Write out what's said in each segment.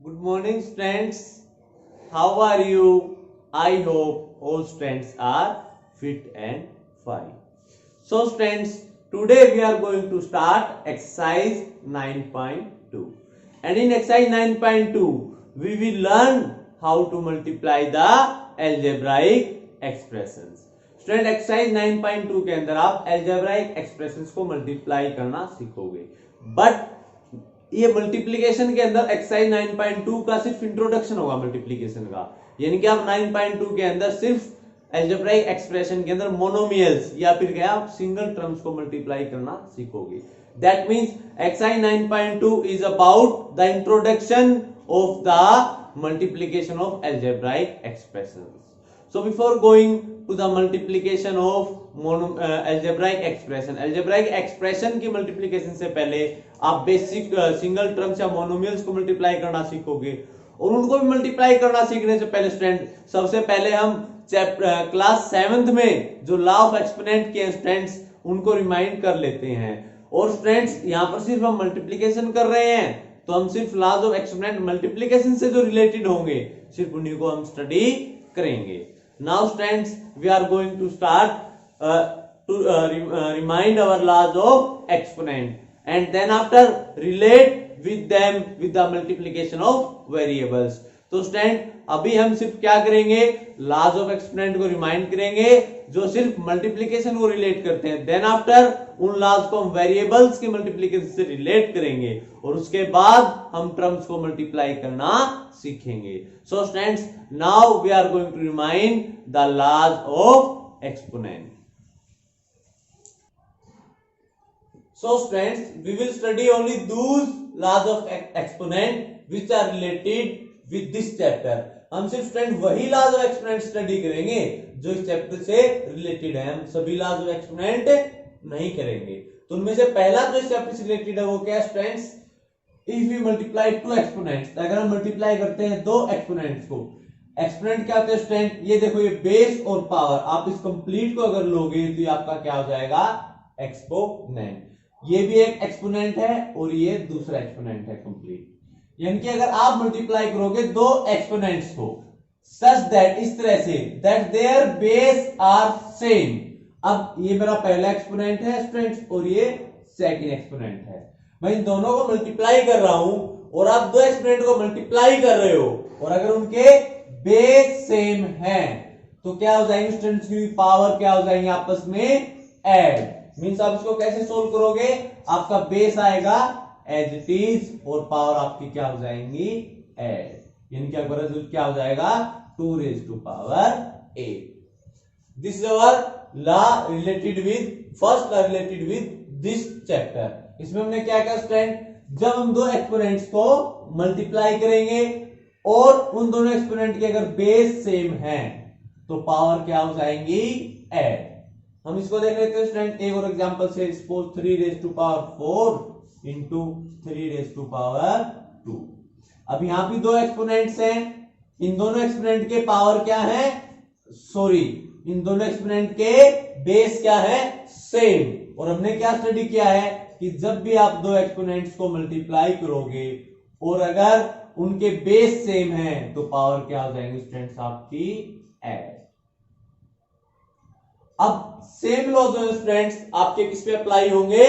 Good morning, students. How are you? I hope all students are fit and fine. So, students, today we are going to start exercise 9.2. And in exercise 9.2, we will learn how to multiply the algebraic expressions. Student exercise 9.2 के अंदर आप algebraic expressions को multiply करना सीखोगे. But ये multiplication के अंदर exercise 9.2 का सिर्फ इंट्रोडक्शन होगा मल्टीप्लीकेशन का, यानी कि आप 9.2 के अंदर सिर्फ अलजेब्राइक एक्सप्रेशन के अंदर मोनोमियल्स या फिर क्या आप सिंगल टर्म्स को मल्टीप्लाई करना सीखोगे. That means exercise 9.2 is about the introduction of the multiplication of algebraic expressions. So before going to the multiplication of algebraic expression की multiplication से पहले आप बेसिक सिंगल टर्म्स या मोनोमियल्स को मल्टीप्लाई करना सीखोगे. और उनको भी मल्टीप्लाई करना सीखने से पहले स्टूडेंट सबसे पहले हम क्लास 7th में जो लॉ ऑफ एक्सपोनेंट के स्टूडेंट्स उनको रिमाइंड कर लेते हैं. और स्टूडेंट्स यहाँ पर सिर्फ हम मल्टीप्लीकेशन कर रहे हैं तो हम सिर्फ लॉज ऑफ एक्सपोनेंट मल्टीप्लीकेशन से जो रिलेटेड होंगे सिर्फ उन्हीं को हम स्टडी करेंगे. Now students, we are going to start to remind our laws of exponent and then after relate with them with the multiplication of variables. तो स्टूडेंट अभी हम सिर्फ क्या करेंगे, लॉज ऑफ एक्सपोनेंट को रिमाइंड करेंगे जो सिर्फ मल्टीप्लिकेशन को रिलेट करते हैं. देन आफ्टर उन लॉज को हम वेरिएबल्स के मल्टीप्लिकेशन से रिलेट करेंगे और उसके बाद हम टर्म्स को मल्टीप्लाई करना सीखेंगे. So students, now we are going to remind the laws of exponent. So students, we will study only those laws of exponent which are related with this chapter. हम सिर्फ स्टूडेंट वही laws of exponent study करेंगे जो इस chapter से related है. हम सभी laws of exponent नहीं करेंगे. तो उनमें से पहला जो इस चैप्टर से रिलेटेड है वो क्या है students, if we multiply two exponents, अगर हम मल्टीप्लाई करते हैं दो एक्सपोनेंट्स को. एक्सपोनेंट क्या होते हैं स्टूडेंट, ये देखो ये बेस और पावर, आप इस कंप्लीट को अगर लोगे तो ये आपका क्या हो जाएगा, एक्सपोनेंट. ये भी एक एक्सपोनेंट है और ये दूसरा एक्सपोनेंट है कंप्लीट. यानी कि अगर आप मल्टीप्लाई करोगे दो एक्सपोनेंट्स को सच दैट, इस तरह से that their base are same. अब ये मेरा पहला एक्सपोनेंट है स्टूडेंट्स और ये सेकंड एक्सपोनेंट है. मैं इन दोनों को मल्टीप्लाई कर रहा हूं और आप दो एक्सपोनेंट को मल्टीप्लाई कर रहे हो और अगर उनके बेस सेम है तो क्या हो जाएंगे स्टूडेंट्स की पावर क्या हो जाएंगे आपस में ऐड. मीन्स आप इसको कैसे सोल्व करोगे, आपका बेस आएगा एज इट इज और पावर आपकी क्या हो जाएंगी ऐड. यानी कि आपका रिजल्ट क्या हो जाएगा 2 raised to power 8. This is our law related with first law related with this chapter. इसमें हमने क्या किया स्टूडेंट, जब हम दो एक्सपोनेंट्स को मल्टीप्लाई करेंगे और उन दोनों एक्सपोनेंट के अगर बेस सेम है तो पावर क्या हो जाएंगी ऐड. हम इसको देख लेते हैं स्टूडेंट एक और एग्जांपल से. Suppose 3 raised to power 4 into 3 raised to power 2. अब यहां भी दो एक्सपोनेंट्स हैं, इन दोनों एक्सपोनेंट के पावर क्या है, सॉरी इन दोनों एक्सपोनेंट के बेस क्या है सेम. और हमने क्या स्टडी किया है कि जब भी आप दो एक्सपोनेंट्स को मल्टीप्लाई करोगे और अगर उनके बेस सेम है तो पावर क्या हो जाएंगे स्टूडेंट्स आपकी ऐड. अब सेम लॉ जो स्टूडेंट्स आपके किस पे अप्लाई होंगे,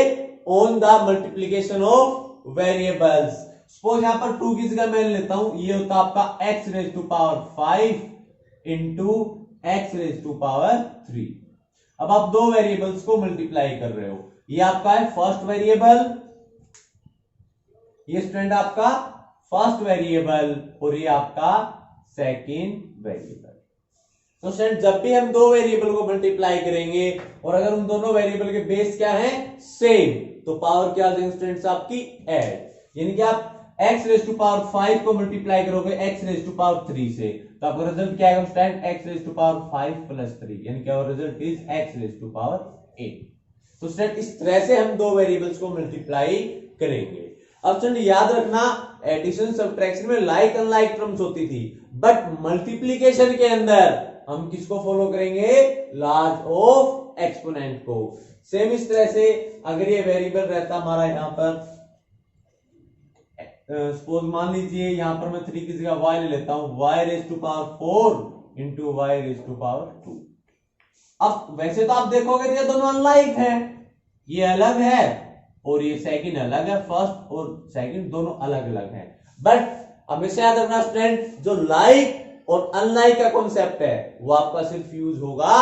on the multiplication of variables. Suppose यहां पर 2 की जगह मैं लेता हूं, ये होता आपका x raised to power 5 into x raised to power 3. अब आप दो वेरिएबल्स को मल्टीप्लाई कर रहे हो, ये आपका है फर्स्ट वेरिएबल, ये स्टूडेंट आपका फर्स्ट वेरिएबल और ये आपका सेकंड वेरिएबल. तो स्टूडेंट जब भी हम दो वेरिएबल को मल्टीप्लाई करेंगे और अगर उन दोनों वेरिएबल के बेस क्या है सेम तो पावर क्या देंगे स्टूडेंट्स आपकी ऐड. यानी कि आप x raised to power 5 को मल्टीप्लाई करोगे x raised to power 3 से तो आपका रिजल्ट क्या आएगा student x raised to power 5 plus 3, यानी कि our result is x raised to power 8. तो स्टूडेंट इस तरह से हम दो वेरिएबल्स को मल्टीप्लाई करेंगे. अब स्टूडेंट याद रखना एडिशन सब्ट्रैक्शन में लाइक अनलाइक टर्म्स होती थी, बट मल्टीप्लीकेशन के अंदर हम किसको फॉलो करेंगे, लॉज ऑफ एक्सपोनेंट को. सेम इस तरह से अगर ये वेरिएबल रहता हमारा यहां पर सपोज मान लीजिए यहाँ पर मैं 3 की जगह y ले लेता हूं, y raise to power 4 into y raise to power 2। अब वैसे तो आप देखोगे ये दोनों अनलाइक है, ये अलग है और ये सेकंड अलग है, फर्स्ट और सेकंड दोनों अलग अलग है। बट हमेशा याद रखना स्टूडेंट, जो लाइक और अनलाइक का कॉन्सेप्ट है वो आपका सिर्फ यूज होगा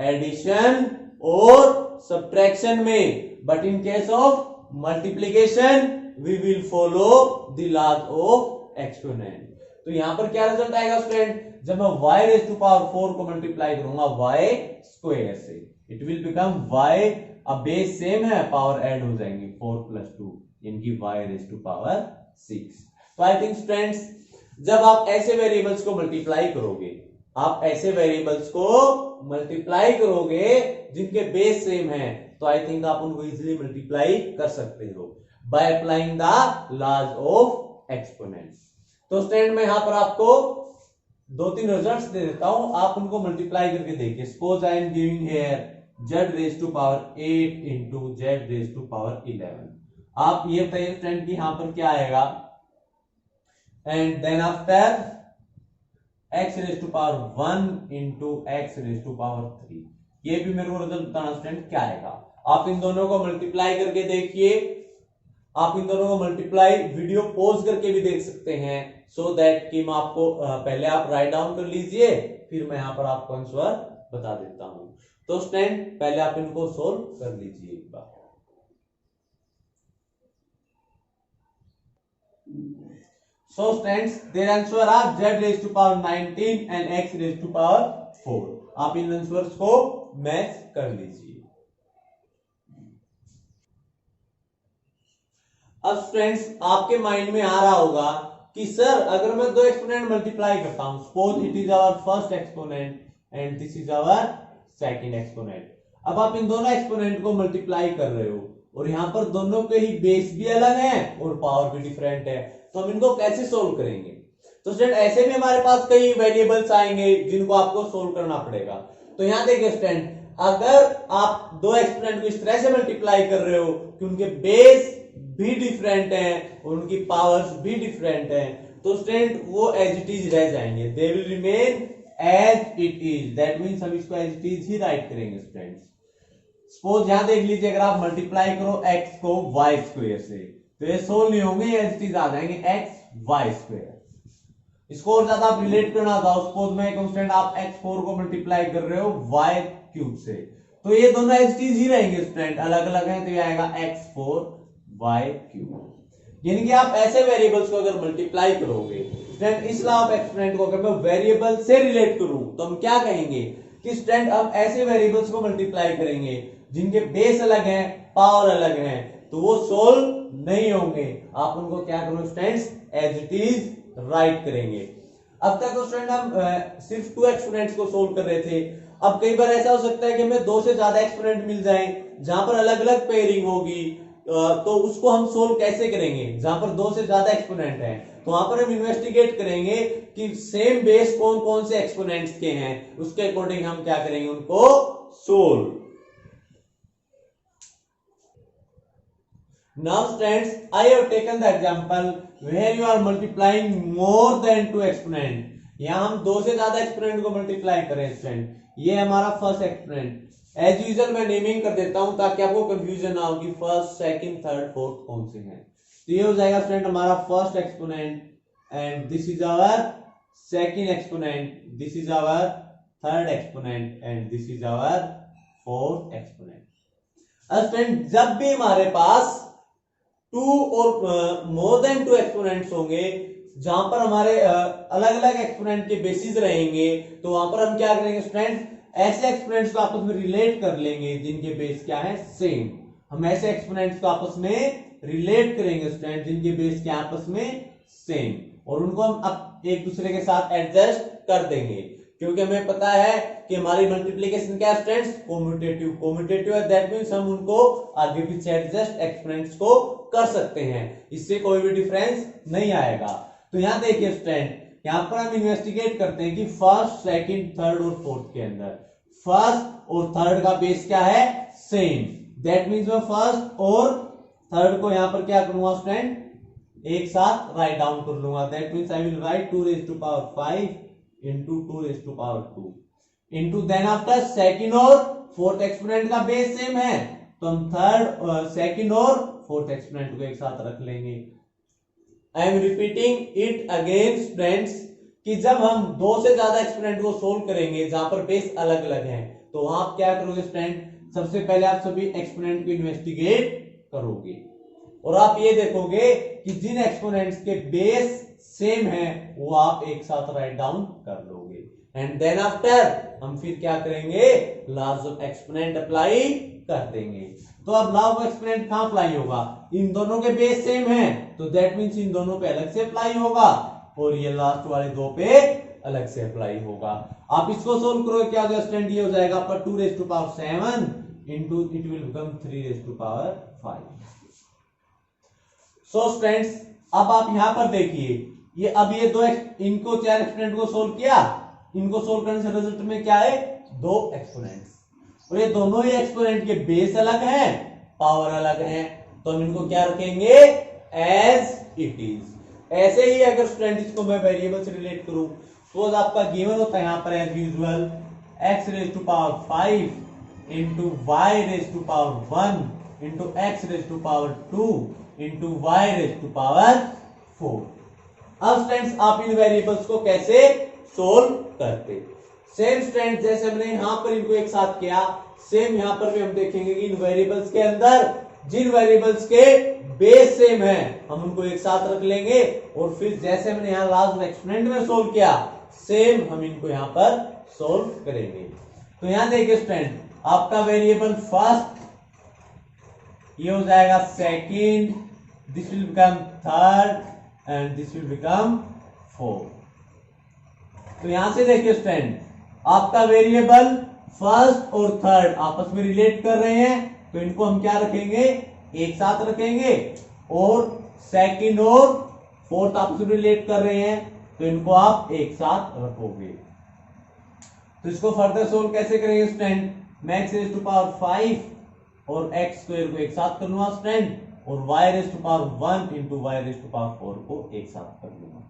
एडिशन और सब्ट्रैक्शन में, but in case of multiplication we will follow the laws of exponent. तो यहां पर क्या रिजल्ट आएगा स्टूडेंट, जब मैं y रेज टू पावर 4 को मल्टीप्लाई करूंगा y स्क्वायर से, इट विल बिकम y, अब बेस सेम है, पावर ऐड हो जाएंगे 4 प्लस 2 इनकी y रेज टू पावर 6। तो आई थिंक स्टूडेंट्स, जब आप ऐसे वेरिएबल्स को मल्टीप्लाई करोगे, आप ऐसे वेरिएबल्स को मल्टीप्लाई करोगे जिनके बेस सेम है, तो आई थिंक आप उनको इजीली मल्टीप्लाई कर सकते हो by applying the laws of exponent. तो स्टूडेंट मैं यहां पर आपको 2-3 रिजल्ट्स दे देता हूं, आप उनको मल्टीप्लाई करके देखिए। Suppose I am giving here z raise to power 8 into z raise to power 11। आप ये बताइए स्टूडेंट कि यहां पर क्या आएगा, and then after x raise to power 1 into x raise to power 3। ये भी मेरे को रिजल्ट बताना स्टूडेंट क्या आएगा। आप इन दोनों को मल्टीप्लाई करके देखिए, आप इन दोनों को मल्टीप्लाई वीडियो पॉज करके भी देख सकते हैं, सो दैट कि मैं आपको पहले आप राइट डाउन कर लीजिए, फिर मैं यहां पर आपको आंसर बता देता हूं। तो स्टूडेंट पहले आप इनको सोल्व कर लीजिए एक बार। So students their answer are z raise to power 19 and x raise to power 4। आप इन आंसर्स को मैच कर लीजिए। अब स्टूडेंट्स आपके माइंड में आ रहा होगा कि सर अगर मैं दो एक्सपोनेंट मल्टीप्लाई करता हूं, suppose it is our first exponent and this is our second exponent. अब आप इन दोनों एक्सपोनेंट को मल्टीप्लाई कर रहे हो और यहां पर दोनों के ही बेस भी अलग है और पावर भी डिफरेंट है, तो हम इनको कैसे सोल्व करेंगे। तो स्टूडेंट ऐसे भी हमारे पास कई वेरिएबल्स आएंगे जिनको आपको सोल्व करना पड़ेगा। तो यहां देखिए स्टूडेंट, अगर आप दो एक्सपोनेंट को इस तरह से मल्टीप्लाई कर रहे हो कि उनके बेस भी डिफरेंट हैं और उनकी पावर्स भी डिफरेंट हैं, तो स्टूडेंट वो एज इट इज रह जाएंगे, they will remain as it is. That means हम इसको एज इट इज ही राइट करेंगे स्टूडेंट्स। सपोज यहां देख लीजिए, अगर आप मल्टीप्लाई करो x को y स्क्वायर से, तो ये सोल्व नहीं होंगे, एज इट इज आ जाएंगे x y स्क्वायर। इसको और ज्यादा आप रिलेट करना चाहो, सपोज मैं कांस्टेंट आप x4 को मल्टीप्लाई कर रहे हो y क्यूब से, तो ये दोनों एज इट इज ही रहेंगे स्टूडेंट, अलग अलग है, तो ये आएगा x4 y क्यूब। यानी कि आप ऐसे वेरिएबल्स को अगर मल्टीप्लाई करोगे, स्टूडेंट इस लॉ ऑफ एक्सपोनेंट को अगर मैं वेरिएबल से रिलेट करूं तो हम क्या कहेंगे कि स्टूडेंट हम ऐसे वेरिएबल्स को मल्टीप्लाई करेंगे जिनके बेस अलग हैं, पावर अलग है, तो वो सोल्व नहीं होंगे। आप उनको क्या करोगे students, as it is write करेंगे। अब तक तो स्टूडेंट हम सिर्फ 2 एक्सपोनेंट्स को सोल्व कर रहे थे। अब कई बार ऐसा हो सकता है कि हमें 2 से ज्यादा एक्सपोनेंट मिल जाए जहां पर अलग अलग पेयरिंग होगी, तो उसको हम सोल्व कैसे करेंगे। जहां पर 2 से ज्यादा एक्सपोनेंट हैं तो वहां पर हम इन्वेस्टिगेट करेंगे कि सेम बेस कौन कौन से एक्सपोनेंट्स के हैं, उसके अकॉर्डिंग हम क्या करेंगे, उनको solve. Now students, I have taken the example where you are multiplying more than 2 exponent. यहाँ हम 2 से ज्यादा एक्सपोनेंट को मल्टीप्लाई करें स्टूडेंट। ये हमारा फर्स्ट एक्सपोनेंट, एज यूजुअल मैं नेमिंग कर देता हूं ताकि आपको कंफ्यूजन ना हो कि फर्स्ट, सेकंड, थर्ड, फोर्थ कौन से हैं। तो ये हो जाएगा स्टूडेंट हमारा first exponent, and this is our second exponent, this is our third exponent, and this is our fourth exponent. Student जब भी हमारे पास 2 और मोर देन 2 एक्सपोनेंट्स होंगे जहां पर हमारे अलग अलग एक्सपोनेंट के बेसिस रहेंगे, तो वहां पर हम क्या करेंगे स्टूडेंट, ऐसे एक्सपोनेंट्स को आपस में रिलेट कर लेंगे जिनके बेस क्या है, सेम। हम ऐसे एक्सपोनेंट्स को आपस में रिलेट करेंगे स्टूडेंट जिनके बेस क्या आपस में सेम, और उनको हम अब एक दूसरे के साथ एडजस्ट कर देंगे, क्योंकि हमें पता है कि हमारी मल्टीप्लिकेशन क्या स्टूडेंट्स, कोम्यूटेटिव। कोम्यूटेटिव है, दैट मींस हम उनको आगे पीछे एडजस्ट एक्सपोनेंट्स को कर सकते हैं, इससे कोई भी डिफरेंस नहीं आएगा। तो यहां देखिए स्टूडेंट, यहां पर हम इन्वेस्टिगेट करते हैं कि फर्स्ट, सेकंड, थर्ड और फोर्थ के अंदर फर्स्ट और थर्ड का बेस क्या है, सेम। दैट मींस मैं फर्स्ट और थर्ड को यहां पर क्या करूंगा स्टूडेंट, एक साथ राइट डाउन कर लूंगा। That means I will write 2 raise to power 5 into 2 raise to power 2 into then after second और फोर्थ एक्सपोनेंट का बेस सेम है तो हम थर्ड सेकंड और फोर्थ एक्सपोनेंट को एक साथ रख लेंगे। I am repeating it again friends कि जब हम दो से ज्यादा एक्सपोनेंट को सोल्व करेंगे जहां पर बेस अलग अलग है तो वहां आप क्या करोगे फ्रेंड, सबसे पहले आप सभी एक्सपोनेंट को इन्वेस्टिगेट करोगे और आप ये देखोगे कि जिन एक्सपोनेंट्स के बेस सेम है वो आप एक साथ राइट डाउन कर लोगे एंड देन आफ्टर हम फिर क्या करेंगे, लॉज ऑफ एक्सपोनेंट अप्लाई कर देंगे। तो अब लॉ ऑफ एक्सपोनेंट कहां अप्लाई होगा, इन दोनों के बेस सेम है तो दैट मींस इन दोनों पे अलग से अप्लाई होगा और ये लास्ट वाले दो पे अलग से अप्लाई होगा। आप इसको सोल्व करो क्या होगा स्टूडेंट, ये हो जाएगा पर 2 raise to power 7 into it will become 3 raise to power 5। So students अब आप यहां पर देखिए ये अब ये दो इनको चार एक्सपोनेंट को सोल्व किया, इनको सोल्व करने से रिजल्ट में क्या है, दो एक्सपोनेंट्स और ये दोनों ही एक्सपोनेंट के बेस अलग हैं पावर अलग है तो हम इनको क्या रखेंगे एज इट इज। ऐसे ही अगर स्टूडेंट इसको मैं वेरिएबल से रिलेट करूं सपोज आपका गिवन होता है यहां पर as usual x raise to power 5 into y raise to power 1 into x raise to power 2 into y raise to power 4। अब स्टूडेंट्स आप इन वेरिएबल्स को कैसे सोल्व करते, सेम स्टूडेंट जैसे हमने यहां पर इनको एक साथ किया सेम यहां पर भी हम देखेंगे कि इन वेरिएबल्स के अंदर जिन वेरिएबल्स के बेस सेम है हम उनको एक साथ रख लेंगे और फिर जैसे हमने यहां लास्ट एक्सपोनेंट में सोल्व किया सेम हम इनको यहां पर सोल्व करेंगे। तो यहां देखिए स्टूडेंट आपका वेरिएबल फर्स्ट ये हो जाएगा second, this will become third and this will become fourth. तो यहां से देखिए स्टूडेंट आपका वेरिएबल फर्स्ट और थर्ड आपस में रिलेट कर रहे हैं तो इनको हम क्या रखेंगे एक साथ रखेंगे और सेकंड और फोर्थ आपस में रिलेट कर रहे हैं तो इनको आप एक साथ रखोगे। तो इसको फर्दर सोल्व कैसे करेंगे स्टूडेंट, मैं x रेज टू पावर 5 और x स्क्वायर को एक साथ कर लूंगा स्टूडेंट और y raise to power 1 into y raise to power 4 को एक साथ कर लूंगा।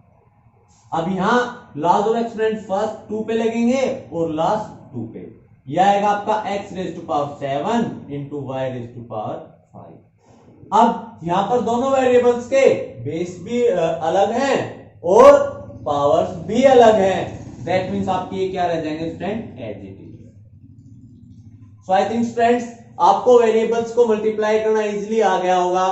अब यहां लॉज ऑफ एक्सपोनेंट फर्स्ट 2 पे लगेंगे और लास्ट 2 पे, यह आएगा आपका x raise to power 7 into y raise to power 5। अब यहां पर दोनों वेरिएबल्स के बेस भी अलग हैं और पावर्स भी अलग हैं, दैट मींस आपके ये क्या रह जाएंगे student as it is. So I think students आपको वेरिएबल्स को मल्टीप्लाई करना इजीली आ गया होगा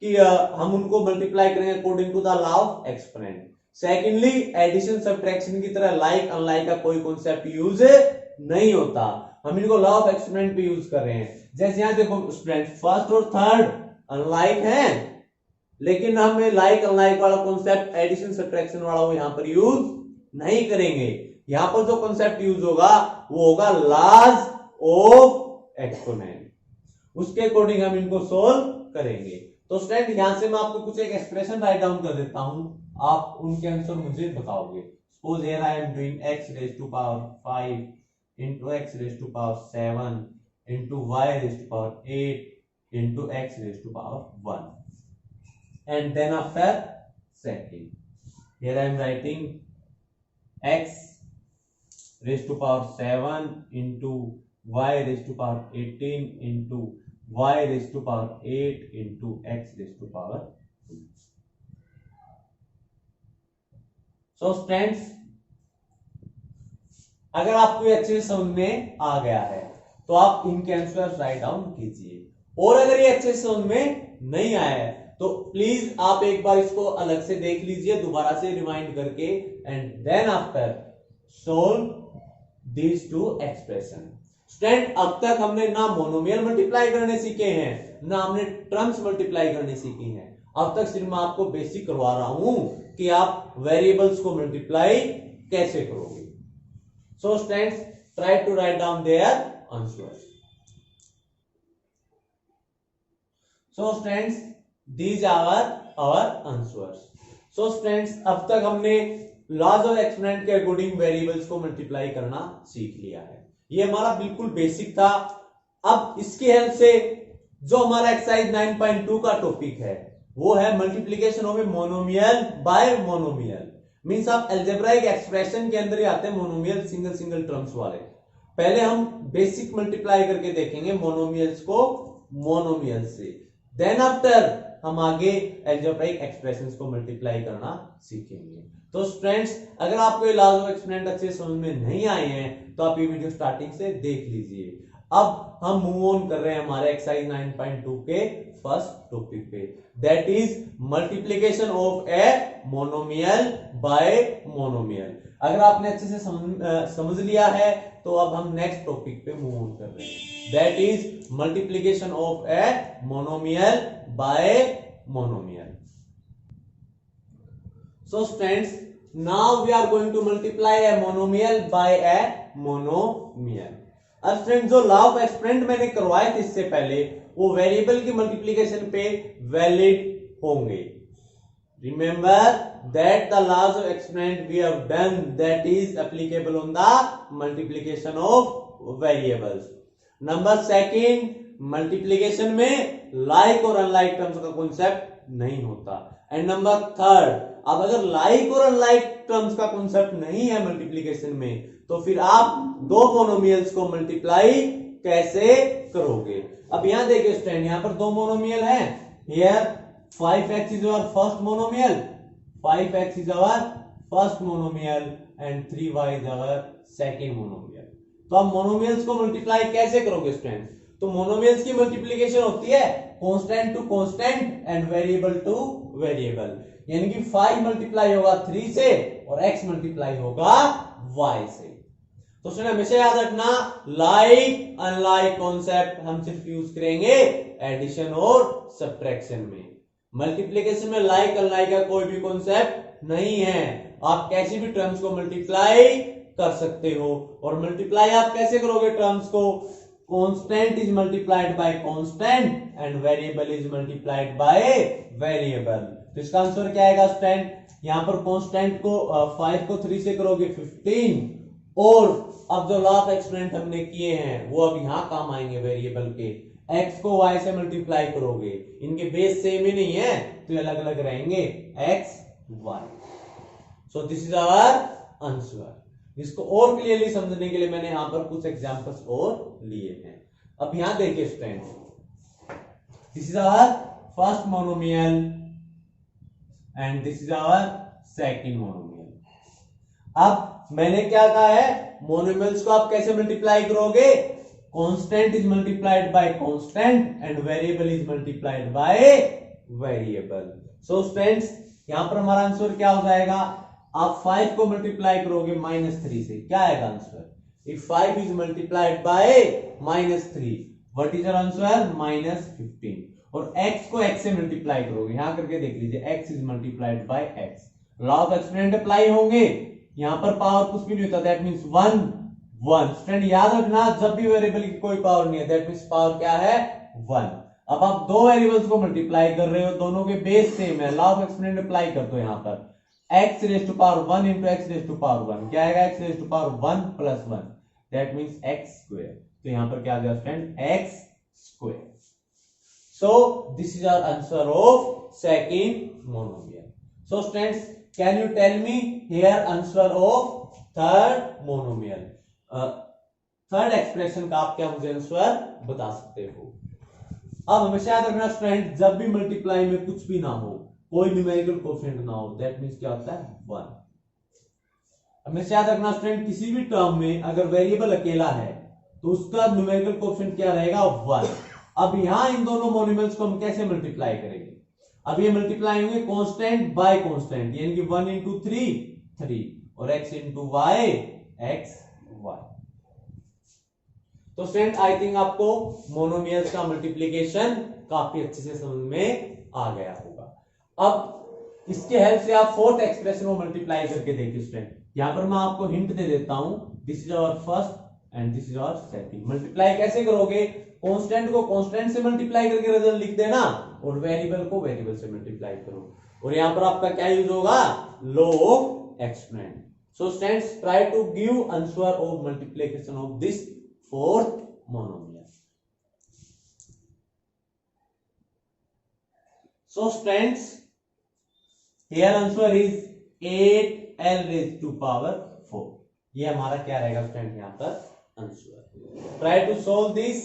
कि हम उनको मल्टीप्लाई करेंगे according to the law of exponent. Secondly addition subtraction की तरह लाइक अनलाइक का कोई कॉन्सेप्ट यूज नहीं होता, हम इनको लॉ ऑफ एक्सपोनेंट पे यूज कर रहे हैं। जैसे यहां देखो स्टूडेंट फर्स्ट और थर्ड अनलाइक हैं लेकिन हम लाइक अनलाइक वाला कॉन्सेप्ट एडिशन सब्ट्रैक्शन वाला वो यहां पर यूज नहीं करेंगे। यहां पर जो कॉन्सेप्ट यूज होगा वो होगा लॉज ऑफ एक्सपोनेंट, उसके अकॉर्डिंग हम इनको सोल्व करेंगे। तो स्टूडेंट यहां से मैं आपको कुछ एक एक्सप्रेशन राइट डाउन कर देता हूं, आप उनके आंसर मुझे बताओगे। Suppose here I am doing x raise to power 5 into x raised to power 7 into y raised to power 8 into x raised to power 1 and then after second here I am writing x raised to power 7 into y raised to power 18 into y raised to power 8 into x raised to power 2. So students अगर आपको ये अच्छे से समझ में आ गया है तो आप इनके आंसर राइट डाउन कीजिए और अगर ये अच्छे से समझ में नहीं आया है तो प्लीज आप एक बार इसको अलग से देख लीजिए दोबारा से रिमाइंड करके and then after solve these two expression. Student अब तक हमने ना मोनोमियल मल्टीप्लाई करने सीखे हैं ना हमने टर्म्स मल्टीप्लाई करने सीखी हैं, अब तक सिर्फ मैं आपको बेसिक करवा रहा हूं कि आप वेरिएबल्स को मल्टीप्लाई कैसे करोगे। So students, try to write down their answers. So students, these are our answers. So students, अब तक हमने लॉज ऑफ एक्सपोनेंट के अकॉर्डिंग वेरिएबल्स को मल्टीप्लाई करना सीख लिया है, ये हमारा बिल्कुल बेसिक था। अब इसकी हेल्प से जो हमारा एक्सरसाइज 9.2 का टॉपिक है वो है multiplication of a monomial bye monomial. Means आप अलजेब्राइक एक्सप्रेशन के अंदर ही आते हैं मोनोमियल सिंगल सिंगल टर्म्स वाले। पहले हम बेसिक मल्टीप्लाई करके देखेंगे मोनोमियल्स को मोनोमियल से, देन आफ्टर हम आगे अलजेब्राइक एक्सप्रेशंस को मल्टीप्लाई करना सीखेंगे। तो स्टूडेंट्स, अगर आपको ये लॉज ऑफ एक्सपोनेंट अच्छे समझ में नहीं आए हैं तो आप ये वीडियो स्टार्टिंग से देख लीजिए। अब हम मूव ऑन कर रहे हैं हमारे एक्सरसाइज 9.2 के फर्स्ट टॉपिक पे, that is multiplication of a monomial bye monomial. अगर आपने अच्छे से समझ लिया है तो अब हम नेक्स्ट टॉपिक पे मूव ऑन कर रहे हैं, that is multiplication of a monomial bye monomial. So students, now we are going to multiply a monomial by a monomial. अब स्टूडेंट जो लॉ ऑफ एक्सपोनेंट मैंने करवाए थे इससे पहले वो वेरिएबल की मल्टीप्लिकेशन पे वैलिड होंगे। Remember that the laws of exponent we have done that is applicable on the multiplication of variables. Number second, multiplication में लाइक और अनलाइक टर्म्स का कॉन्सेप्ट नहीं होता। एंड नंबर थर्ड, अब अगर लाइक और अनलाइक टर्म्स का कॉन्सेप्ट नहीं है मल्टीप्लिकेशन में तो फिर आप दो मोनोमियल्स को मल्टीप्लाई कैसे करोगे। अब यहां देखिए स्टूडेंट, यहां पर दो मोनोमियल हैं। Here 5x is our first monomial, 5x is our first monomial and 3y is our second monomial। तो आप मोनोमियल्स को मल्टीप्लाई कैसे करोगे स्टूडेंट? तो मोनोमियल्स की मल्टीप्लिकेशन होती है constant to constant and variable to variable, यानी कि 5 मल्टीप्लाई होगा 3 से और x मल्टीप्लाई होगा y से। तो सुनिए, हमेशा याद रखना लाइक अनलाइक कॉन्सेप्ट हम सिर्फ यूज करेंगे एडिशन और सब्ट्रैक्शन में। मल्टीप्लिकेशन में लाइक अनलाइक का कोई भी कॉन्सेप्ट नहीं है। आप कैसी भी टर्म्स को मल्टीप्लाई कर सकते हो। और मल्टीप्लाई आप कैसे करोगे टर्म्स को? Constant is multiplied by constant and variable is multiplied by variable. तो इसका आंसर क्या आएगा स्टूडेंट? यहां पर कांस्टेंट को 5 को 3 से करोगे 15, और अब जो लॉ ऑफ एक्सपोनेंट हमने किए हैं वो अब यहां काम आएंगे वेरिएबल के। x को y से मल्टीप्लाई करोगे, इनके बेस सेम ही नहीं है तो अलग अलग रहेंगे x y। So this is our answer. इसको और क्लियरली समझने के लिए मैंने यहां पर कुछ एग्जांपल्स और लिए हैं। अब यहां देखिए student, this is our first monomial and this is our second monomial. अब मैंने क्या कहा है, मोनोमियल्स को आप कैसे मल्टीप्लाई करोगे? Constant is multiplied by constant and variable is multiplied by variable. So students, यहां पर हमारा आंसर क्या हो जाएगा? आप 5 को मल्टीप्लाई करोगे -3 से, क्या आएगा answer? If 5 is multiplied by -3, what is your answer? -15। और x को x से मल्टीप्लाई करोगे, यहां करके देख लीजिए, x is multiplied by x। Law of exponent apply होंगे, यहां पर पावर कुछ भी नहीं होता, दैट मींस 1 1। स्टूडेंट याद रखना, जब भी वेरिएबल की कोई पावर नहीं है दैट मींस पावर क्या है? 1। अब आप दो वेरिएबल्स को मल्टीप्लाई कर रहे हो, दोनों के बेस सेम है, लॉ ऑफ एक्सपोनेंट अप्लाई कर दो। यहां पर x raise to power 1 into x raise to power 1 क्या आएगा? x raise to power 1 plus 1, that means x square. तो यहां पर क्या आ गया student? x square. So this is our answer of second monomial. So students, can you tell me here answer of third monomial? Third expression का आप क्या मुझे आंसर बता सकते हो? अब हमेशा याद रखना स्टूडेंट, जब भी मल्टीप्लाई में कुछ भी ना हो, कोई न्यूमेरिकल कोएफिशिएंट ना हो, दैट मींस क्या होता है? 1। हमेशा याद रखना स्टूडेंट, किसी भी टर्म में अगर वेरिएबल अकेला है तो उसका न्यूमेरिकल कोएफिशिएंट क्या रहेगा? 1। अब यहां इन दोनों मोनोमियल्स को हम कैसे मल्टीप्लाई करेंगे? अब ये मल्टीप्लाई होंगे कांस्टेंट बाय कांस्टेंट, यानी कि 1 into 3 3 और x into y x y। तो स्टूडेंट, आई थिंक आपको मोनोमियल्स का मल्टीप्लिकेशन काफी अच्छे से समझ में आ गया होगा। अब इसके हेल्प से आप फोर्थ एक्सप्रेशन को मल्टीप्लाई करके देखिए स्टूडेंट। यहां पर मैं आपको हिंट दे देता हूं, this is our first and this is our second. Multiply कैसे करोगे? कांस्टेंट को कांस्टेंट से मल्टीप्लाई करके रिजल्ट लिख देना और वेरिएबल को वेरिएबल से मल्टीप्लाई करो। और यहां पर आपका क्या यूज होगा? Law of exponent. So students, try to give answer of multiplication of this fourth monomial. So students here answer is 8l raised to power 4। ये हमारा क्या रहेगा स्टूडेंट यहाँ पर answer. Try to solve this,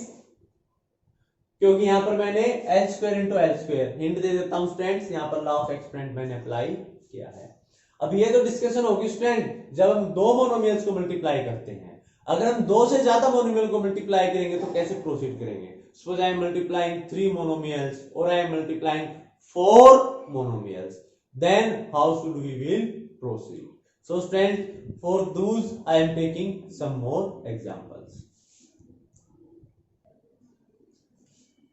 क्योंकि यहां पर मैंने L square into L square hint दे देता हूं स्टूडेंट्स, यहां पर लॉ ऑफ एक्सपोनेंट मैंने अप्लाई किया है। अब ये तो डिस्कशन होगी स्टूडेंट जब हम दो मोनोमियल्स को मल्टीप्लाई करते हैं। अगर हम दो से ज्यादा मोनोमियल को मल्टीप्लाई करेंगे तो कैसे प्रोसीड करेंगे। Suppose I am multiplying 3 monomials और I am multiplying 4 monomials, then how should we will proceed. So student for those I am taking some more examples.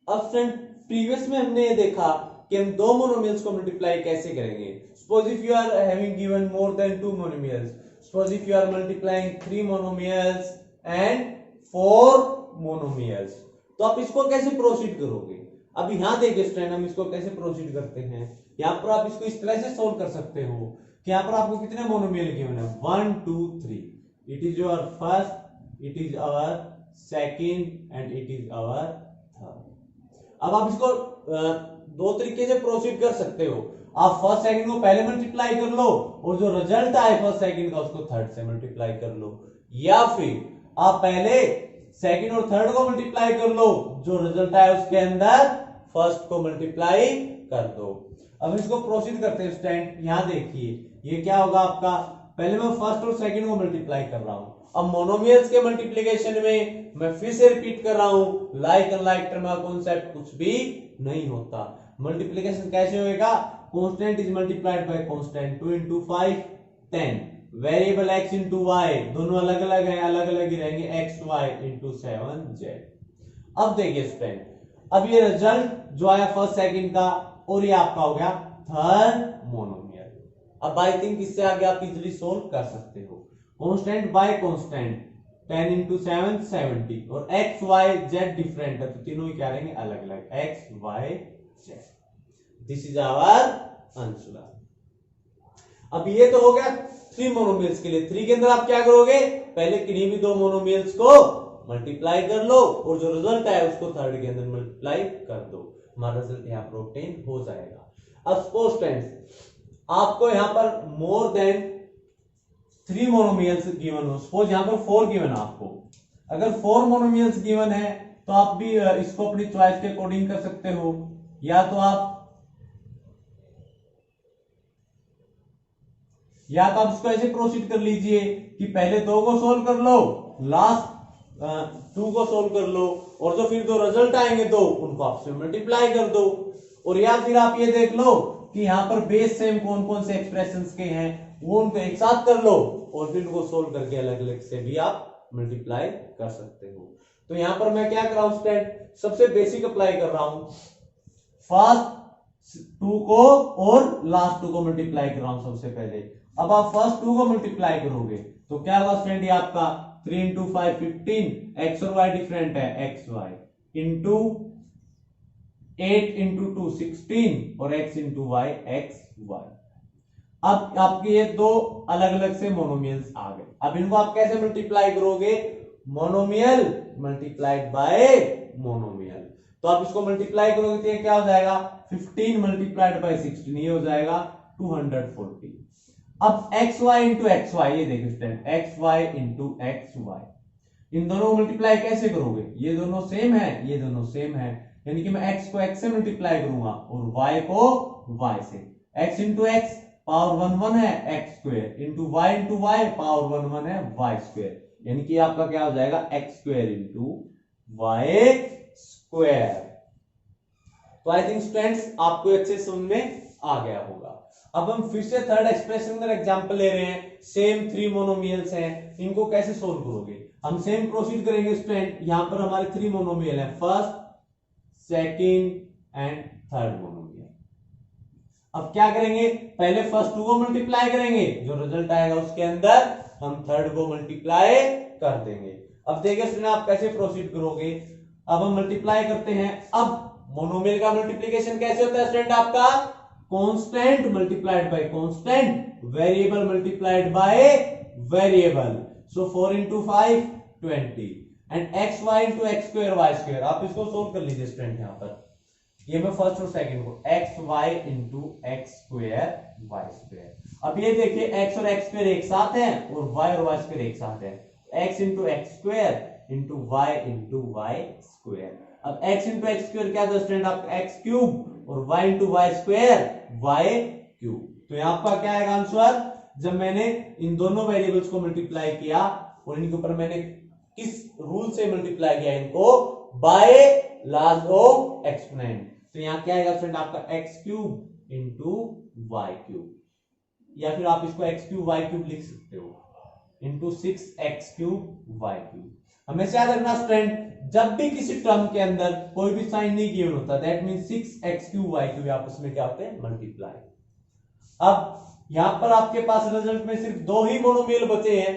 अब फ्रेंड प्रीवियस में हमने ये देखा कि हम दो मोनोमियल्स को मल्टीप्लाई कैसे करेंगे। Suppose if you are having given more than 2 monomials, suppose if you are multiplying 3 monomials and 4 monomials, तो आप इसको कैसे प्रोसीड करोगे। अब यहां देखिए स्टूडेंट हम इसको कैसे प्रोसीड करते हैं। यहां पर आप इसको इस तरह से सोल्व कर सकते हो कि यहां पर आपको कितने मोनोमियल गिवन है 1 2 3, it is your first, it is our second and it is our third. अब आप इसको दो तरीके से प्रोसीड कर सकते हो। आप फर्स्ट सेकंड को पहले मल्टीप्लाई कर लो और जो रिजल्ट आए फर्स्ट सेकंड का उसको थर्ड से मल्टीप्लाई कर लो, या फिर आप पहले सेकंड और थर्ड को मल्टीप्लाई कर लो, जो रिजल्ट आए उसके अंदर फर्स्ट को मल्टीप्लाई कर दो। अब इसको प्रोसीड करते हैं स्टूडेंट। यहां देखिए ये क्या होगा आपका, पहले मैं फर्स्ट और सेकंड को मल्टीप्लाई कर रहा हूं। अब मोनोमियल्स के मल्टीप्लिकेशन में मैं फिर से रिपीट कर रहा हूं, लाइक अनलाइक टर्म का कॉन्सेप्ट कुछ भी नहीं होता। मल्टीप्लिकेशन कैसे होएगा, constant is multiplied by constant, 2 into 5 10, variable x into y दोनों अलग अलग है, अलग अलग ही रहेंगे, x y into 7z। अब देखिए स्टूडेंट, अब ये रिजल्ट जो आया फर्स्ट सेकंड का और ये आपका हो गया थर्ड मोनोमियल। अब आई थिंक इससे आगे आप इजीली सोल्व कर सकते हो। कांस्टेंट बाय कांस्टेंट 10 into 7 70 और x y z डिफरेंट है तो तीनों ही क्या रहेंगे अलग अलग, x y z। This is our answer. अब ये तो हो गया 3 मोनोमियल्स के लिए। 3 के अंदर आप क्या करोगे, पहले किन्हीं भी दो मोनोमियल्स को मल्टीप्लाई कर लो और जो रिजल्ट आए उसको थर्ड के अंदर मल्टीप्लाई कर दो, हमारा रिजल्ट यहाँ पर ऑब्टेन हो जाएगा। अब सपोज फ्रेंड्स आपको यहाँ पर मोर देन 3 मोनोमियल्स गिवन हो, सपोज यहाँ पर 4 गिवन है आपको। अगर 4 मोनोमियल्स गिवन है तो आप भी इसको अपनी चॉइस के अकॉर्डिंग कर सकते हो, या तो आप इसको ऐसे प्रोसीड कर लीजिए कि पहले 2 को सोल्व कर लो, लास्ट 2 को सोल्व कर लो और जो फिर 2 रिजल्ट आएंगे तो उनको आपसे मल्टीप्लाई कर दो। और या फिर आप ये देख लो कि यहाँ पर बेस सेम कौन कौन से एक्सप्रेशंस के हैं वो उनको एक साथ कर लो और फिर उनको सोल्व करके अलग अलग से भी आप मल्टीप्लाई कर सकते हो। तो यहां पर मैं क्या कर रहा हूं स्टूडेंट, सबसे बेसिक अप्लाई कर रहा हूं, फर्स्ट 2 को और लास्ट 2 को मल्टीप्लाई कर रहा हूं सबसे पहले। अब आप फर्स्ट 2 को मल्टीप्लाई करोगे तो क्या होगा स्टूडेंट, ये आपका 3 into 5 15, x और y डिफरेंट है x y, इंटू 8 into 2 16 और x into y x y। अब आपके ये 2 अलग अलग से मोनोमियल्स आ गए। अब इनको आप कैसे मल्टीप्लाई करोगे, मोनोमियल मल्टीप्लाइड बाय मोनोमियल। तो आप इसको मल्टीप्लाई करोगे तो ये क्या हो जाएगा 15 मल्टीप्लाइड बाय 16, ये हो जाएगा 240। अब xy इंटू एक्स वाई, ये देखिए student xy into x y, इन दोनों को मल्टीप्लाई कैसे करोगे, ये दोनों सेम है, ये दोनों सेम है, यानी कि मैं x को x से मल्टीप्लाई करूंगा और y को y से। x इंटू एक्स पावर 1 1 है x square, into y into y power 1 1 है y स्क्वायर, यानी कि आपका क्या हो जाएगा x square into y square. तो आई थिंक स्टूडेंट्स आपको अच्छे समझ में आ गया होगा। अब हम फिर से थर्ड एक्सप्रेशन का एग्जांपल ले रहे हैं, सेम 3 मोनोमियल्स हैं, इनको कैसे सोल्व करोगे। हम सेम प्रोसीड करेंगे स्टूडेंट, यहां पर हमारे 3 मोनोमियल हैं, first second and third monomial. अब क्या करेंगे, पहले फर्स्ट 2 को मल्टीप्लाई करेंगे, जो रिजल्ट आएगा उसके अंदर हम थर्ड को मल्टीप्लाई कर देंगे। अब देखिए स्टूडेंट आप कैसे प्रोसीड करोगे। अब हम मल्टीप्लाई करते हैं। अब मोनोमियल का मल्टीप्लिकेशन कैसे होता है स्टूडेंट, आपका constant multiplied by constant, variable multiplied by variable. So 4 into 5 20 and xy into x square y square। आप इसको सोल्व कर लीजिए स्टूडेंट, यहां पर ये मैं फर्स्ट और सेकंड को x y into x square y square. अब ये देखिए एक्स और एक्स स्क्वायर एक साथ है और वाई स्क्वायर एक साथ है, x into x square into y square. अब एक्स इंटू एक्स स्क्वायर क्या था स्टूडेंट आपका एक्स क्यूब और y into y square y cube. तो यहाँ आपका क्या आएगा आंसर, जब मैंने इन दोनों वेरिएबल्स को मल्टीप्लाई किया और इनके ऊपर मैंने किस रूल से मल्टीप्लाई किया इनको, बाय लॉज ऑफ एक्सपोनेंट। तो यहाँ क्या आएगा फ्रेंड आपका x cube into y cube, या फिर आप इसको एक्स क्यूब वाई क्यूब लिख सकते हो into 6x cube y cube. हमेशा याद रखना स्टूडेंट, जब भी किसी टर्म के अंदर कोई भी साइन नहीं गिवन होता, that mean 6x cube y cube आपस में क्या होते हैं, मल्टीप्लाई। अब यहां पर आपके पास रिजल्ट में सिर्फ दो ही मोनोमियल बचे हैं।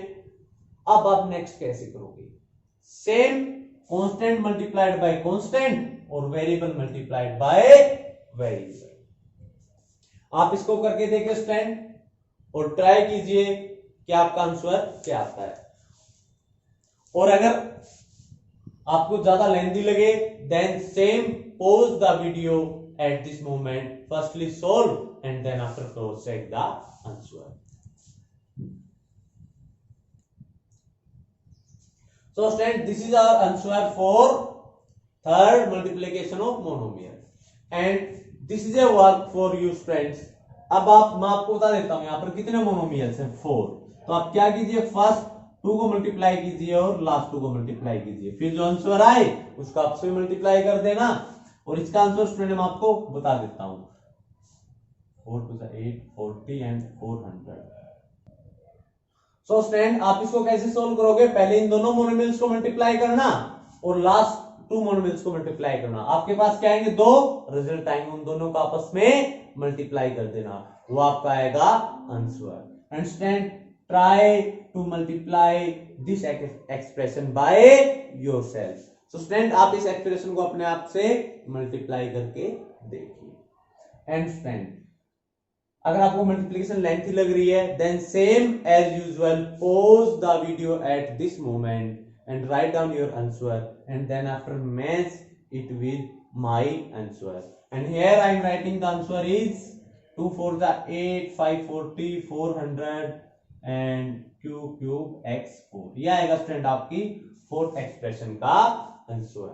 अब आप नेक्स्ट कैसे करोगे, same constant multiplied by constant और वेरिएबल मल्टीप्लाइड बाय वेरिएबल। आप इसको करके देखिए स्टूडेंट और ट्राई कीजिए कि आपका आंसर क्या आता है। और अगर आपको ज्यादा लेंथी लगे then same pause the video at this moment, firstly solve and then after cross check the answer. So student, this is our answer for third multiplication of monomial and this is a work for you friends। अब मैं आपको बता देता हूं यहाँ पर कितने monomials हैं, 4। तो आप क्या कीजिए, फर्स्ट 2 को मल्टीप्लाई कीजिए और लास्ट 2 को मल्टीप्लाई कीजिए, फिर जो आंसर आए उसका आपसे मल्टीप्लाई कर देना। और इसका आंसर स्टूडेंट मैं आपको बता देता हूं, 4 to 8 40 एंड 400। सो स्टूडेंट आप इसको कैसे सोल्व करोगे, पहले इन दोनों मोनोमियल्स को मल्टीप्लाई करना और लास्ट 2 मोनोमियल्स को मल्टीप्लाई करना। आपके पास क्या आएंगे, 2 रिजल्ट आएंगे, उन दोनों को आपस में मल्टीप्लाई कर देना, वो आपका आएगा answer. And student try to multiply this expression by yourself. So student आप इस एक्सप्रेशन को अपने आप से मल्टीप्लाई करके देखिए। एंड स्टूडेंट अगर आपको मल्टीप्लिकेशन लेंथी लग रही है then same as usual pause the video at this moment and write down your answer and then after match it with my answer. And here I am writing the answer is 2 4 the 8 5 40 400 and cube cube x 4। ये आएगा student आपकी fourth expression का answer.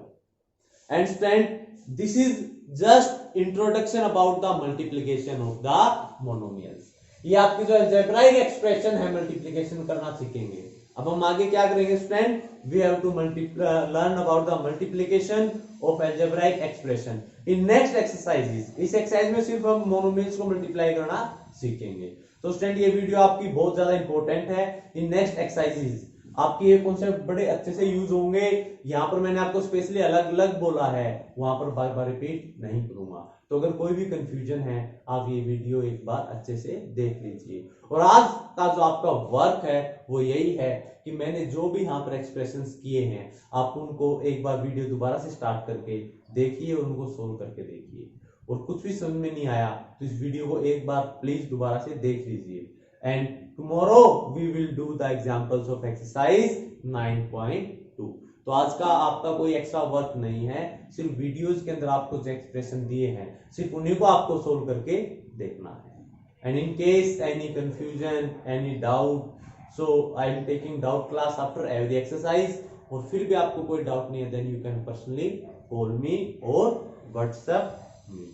And student this is just introduction about the multiplication of the monomials. ये आपकी जो algebraic expression है multiplication करना सीखेंगे। अब हम आगे क्या करेंगे student, we have to learn about the multiplication of algebraic expression in next exercises. इस एक्सरसाइज में सिर्फ हम मोनोमियल्स को मल्टीप्लाई करना सीखेंगे। तो स्टूडेंट ये वीडियो आपकी बहुत ज्यादा इंपॉर्टेंट है। इन नेक्स्ट एक्सरसाइजेस आपके ये कॉन्सेप्ट बड़े अच्छे से यूज होंगे। यहाँ पर मैंने आपको स्पेशली अलग अलग बोला है, वहां पर बार बार रिपीट नहीं करूंगा। तो अगर कोई भी कंफ्यूजन है आप ये वीडियो एक बार अच्छे से देख लीजिए। और आज का जो आपका वर्क है वो यही है कि मैंने जो भी यहाँ पर एक्सप्रेशंस किए हैं आप उनको एक बार वीडियो दोबारा से स्टार्ट करके देखिए और उनको सोल्व करके देखिए। और कुछ भी समझ में नहीं आया तो इस वीडियो को एक बार प्लीज दोबारा से देख लीजिए। And tomorrow we will do the examples of exercise 9.2। तो आज का आपका कोई एक्स्ट्रा वर्क नहीं है, सिर्फ वीडियोस के अंदर आपको जो एक्सप्रेशन दिए हैं सिर्फ उन्हीं को आपको सोल्व करके देखना है। And in case any confusion any doubt, so I am taking doubt class after every exercise. और फिर भी आपको कोई डाउट नहीं है then you can personally call me और व्हाट्सएप मी।